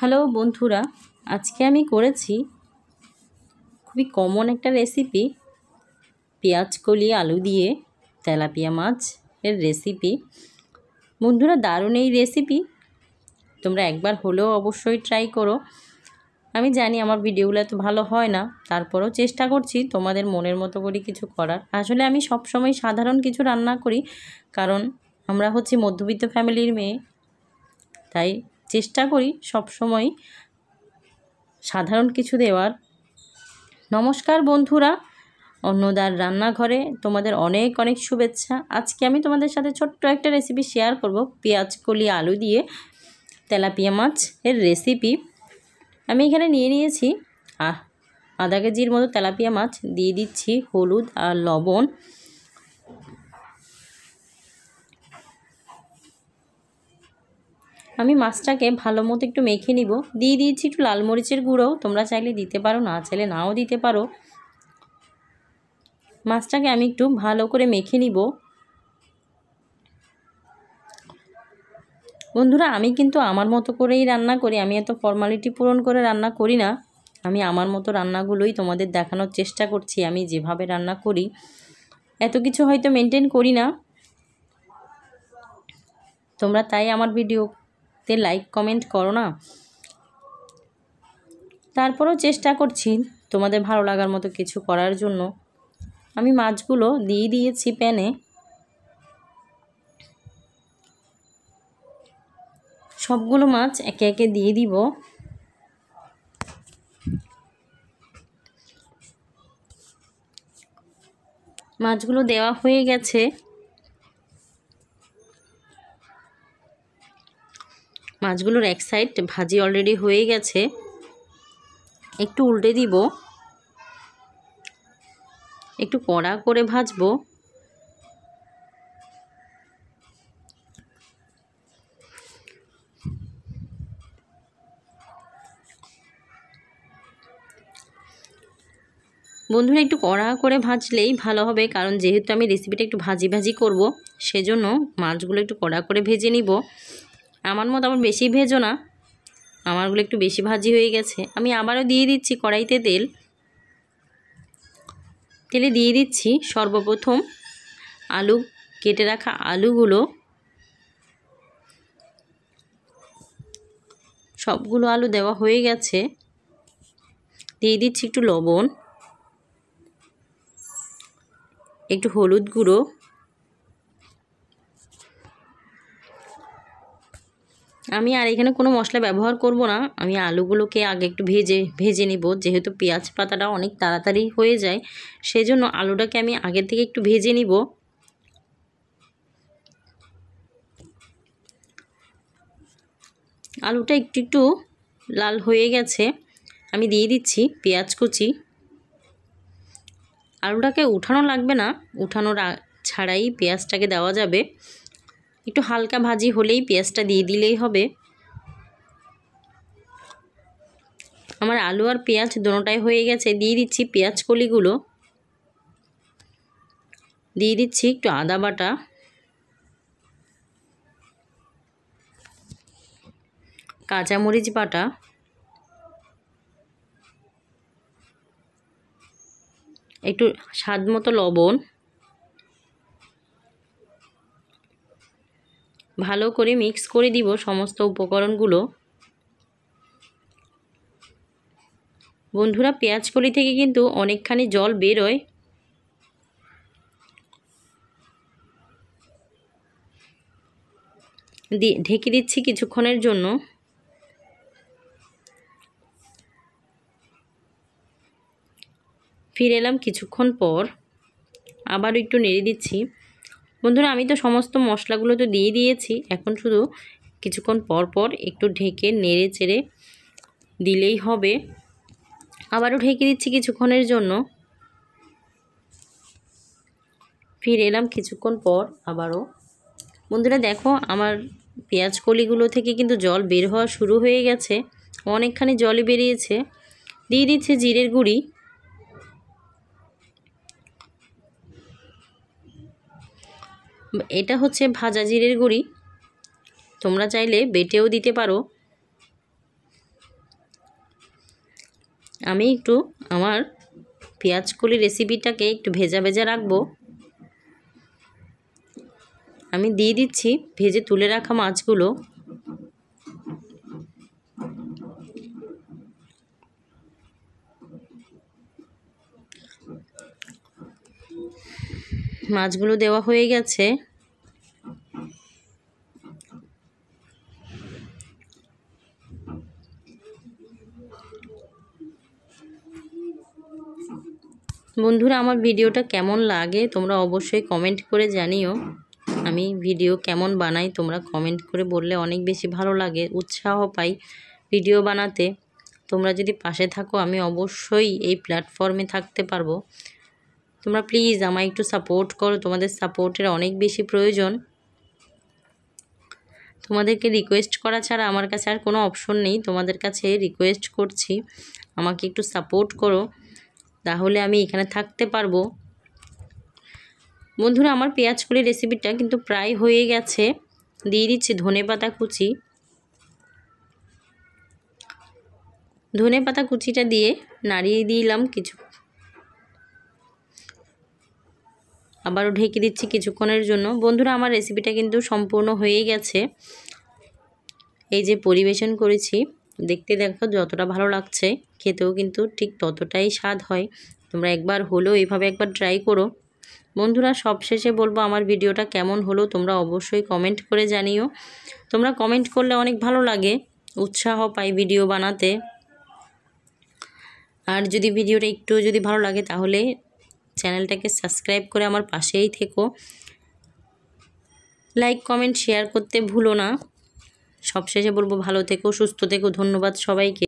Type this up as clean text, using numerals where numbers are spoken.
Hello বন্ধুরা, আজকে আমি করেছি খুবই কমন একটা রেসিপি, পেঁয়াজ কলি আলু দিয়ে তেলাপিয়া মাছের রেসিপি। বন্ধুরা, দারুণ এই রেসিপি, তোমরা একবার হলেও অবশ্যই ট্রাই করো। আমি জানি আমার ভিডিওগুলো এত ভালো হয় না, তারপরেও চেষ্টা করছি তোমাদের মনের মতো করে কিছু করার। আসলে আমি সবসময় সাধারণ কিছু রান্না করি, কারণ আমরা হচ্ছি মধ্যবিত্ত ফ্যামিলির মেয়ে, তাই চেষ্টা করি সবসময় সাধারণ কিছু দেওয়ার। নমস্কার বন্ধুরা, অন্নদার রান্নাঘরে তোমাদের অনেক অনেক শুভেচ্ছা। আজকে আমি তোমাদের সাথে ছোট্ট একটা রেসিপি শেয়ার করব, পেঁয়াজ কলি আলু দিয়ে তেলাপিয়া মাছের রেসিপি। আমি এখানে নিয়ে নিয়েছি আধা কেজির মতো তেলাপিয়া মাছ। দিয়ে দিচ্ছি হলুদ আর লবণ। আমি মাছটাকে ভালো মতো একটু মেখে নিব। দিয়ে দিয়েছি একটু লাল মরিচের গুঁড়ো, তোমরা চাইলে দিতে পারো, না চাইলে নাও দিতে পারো। মাছটাকে আমি একটু ভালো করে মেখে নিব। বন্ধুরা, আমি কিন্তু আমার মতো করেই রান্না করি, আমি এত ফর্মালিটি পূরণ করে রান্না করি না। আমি আমার মতো রান্নাগুলোই তোমাদের দেখানোর চেষ্টা করছি। আমি যেভাবে রান্না করি এত কিছু হয়তো মেনটেন করি না, তোমরা তাই আমার ভিডিওতে লাইক কমেন্ট করো না। তারপরেও চেষ্টা করছি তোমাদের ভালো লাগার মতো কিছু করার জন্য। আমি মাছগুলো দিয়ে দিয়েছি প্যানে। সবগুলো মাছ একে একে দিয়ে দিব। মাছগুলো দেওয়া হয়ে গেছে। মাছগুলোর এক সাইড ভাজি অলরেডি হয়ে গেছে, একটু উল্টে দিব, একটু কড়া করে ভাজবো। বন্ধুরা, একটু কড়া করে ভাজলেই ভালো হবে, কারণ যেহেতু আমি রেসিপিটা একটু ভাজি ভাজি করব, সেজন্য মাছগুলো একটু কড়া করে ভেজে নিব। আমার মতো আবার বেশি ভেজো না, আমারগুলো একটু বেশি ভাজি হয়ে গেছে। আমি আবারও দিয়ে দিচ্ছি কড়াইতে তেল। তেলে দিয়ে দিচ্ছি সর্বপ্রথম আলু, কেটে রাখা আলুগুলো। সবগুলো আলু দেওয়া হয়ে গেছে। দিয়ে দিচ্ছি একটু লবণ, একটু হলুদ গুঁড়ো, আমি আর এখানে কোনো মশলা ব্যবহার করব না। আমি আলুগুলোকে আগে একটু ভেজে নিব, যেহেতু পেঁয়াজ পাতাটা অনেক তাড়াতাড়ি হয়ে যায়, সেজন্য আলুটাকে আমি আগে থেকে একটু ভেজে নিব। আলুটা একটু একটু লাল হয়ে গেছে, আমি দিয়ে দিচ্ছি পেঁয়াজ কুচি। আলুটাকে উঠানো লাগবে না, উঠানোর ছাড়াই পেঁয়াজটাকে দেওয়া যাবে। একটু হালকা ভাজি হলেই পেঁয়াজটা দিয়ে দিলেই হবে। আমার আলু আর পেঁয়াজ দোনোটাই হয়ে গেছে। দিয়ে দিচ্ছি পেঁয়াজ কলিগুলো, দিয়ে দিচ্ছি একটু আদা বাটা, কাঁচামরিচ বাটা, একটু স্বাদ মতো লবণ। ভালো করে মিক্স করে দিব সমস্ত উপকরণগুলো। বন্ধুরা, পেঁয়াজ কলি থেকে কিন্তু অনেকখানি জল বেরোয়। ঢেকে দিচ্ছি কিছুক্ষণের জন্য। ফিরে এলাম কিছুক্ষণ পর, আবার একটু নেড়ে দিচ্ছি। বন্ধুরা, আমি তো সমস্ত মশলাগুলো তো দিয়ে দিয়েছি, এখন শুধু কিছুক্ষণ পর পর একটু ঢেকে নেড়ে চেড়ে দিলেই হবে। আবারও ঢেকে দিচ্ছি কিছুক্ষণের জন্য। ফিরে এলাম কিছুক্ষণ পর আবারও। বন্ধুরা দেখো, আমার পেঁয়াজ কলিগুলো থেকে কিন্তু জল বের হওয়া শুরু হয়ে গেছে, অনেকখানি জলই বেরিয়েছে। দিয়ে দিচ্ছি জিরের গুঁড়ি, এটা হচ্ছে ভাজা জিরের গুঁড়ি, তোমরা চাইলে বেটেও দিতে পারো। আমি একটু আমার পেঁয়াজকলি রেসিপিটাকে একটু ভেজা ভেজা রাখবো। আমি দিয়ে দিচ্ছি ভেজে তুলে রাখা মাছগুলো। মাছগুলো দেওয়া হয়ে গেছে। বন্ধুরা, আমার ভিডিওটা কেমন লাগে তোমরা অবশ্যই কমেন্ট করে জানিও। আমি ভিডিও কেমন বানাই তোমরা কমেন্ট করে বললে অনেক বেশি ভালো লাগে, উৎসাহ পাই ভিডিও বানাতে। তোমরা যদি পাশে থাকো আমি অবশ্যই এই প্ল্যাটফর্মে থাকতে পারবো। তোমরা প্লিজ আমায় একটু সাপোর্ট করো, তোমাদের সাপোর্টের অনেক বেশি প্রয়োজন। তোমাদেরকে রিকোয়েস্ট করা ছাড়া আমার কাছে আর কোনো অপশন নেই। তোমাদের কাছে রিকোয়েস্ট করছি, আমাকে একটু সাপোর্ট করো, তাহলে আমি এখানে থাকতে পারবো। বন্ধুরা, আমার পেঁয়াজকলি রেসিপিটা কিন্তু প্রায় হয়ে গেছে। দিয়ে দিচ্ছি ধনেপাতা কুচি। ধনেপাতা কুচিটা দিয়ে নাড়িয়ে দিলাম কিছু, আবারও ঢেকে দিচ্ছি কিছুক্ষণের জন্য। বন্ধুরা, আমার রেসিপিটা কিন্তু সম্পূর্ণ হয়ে গেছে। এই যে পরিবেশন করেছি, দেখতে দেখো যতটা ভালো লাগছে, খেতেও কিন্তু ঠিক ততটাই স্বাদ হয়। তোমরা একবার হলেও এইভাবে একবার ট্রাই করো। বন্ধুরা, সবশেষে বলবো আমার ভিডিওটা কেমন হলো তোমরা অবশ্যই কমেন্ট করে জানিও। তোমরা কমেন্ট করলে অনেক ভালো লাগে, উৎসাহ পাই ভিডিও বানাতে। আর যদি ভিডিওটা একটু যদি ভালো লাগে তাহলে চ্যানেলটাকে সাবস্ক্রাইব করে আমার পাশেই থেকো। লাইক কমেন্ট শেয়ার করতে ভুলো না। সবশেষে বলবো ভালো থেকো, সুস্থ থেকো। ধন্যবাদ সবাইকে।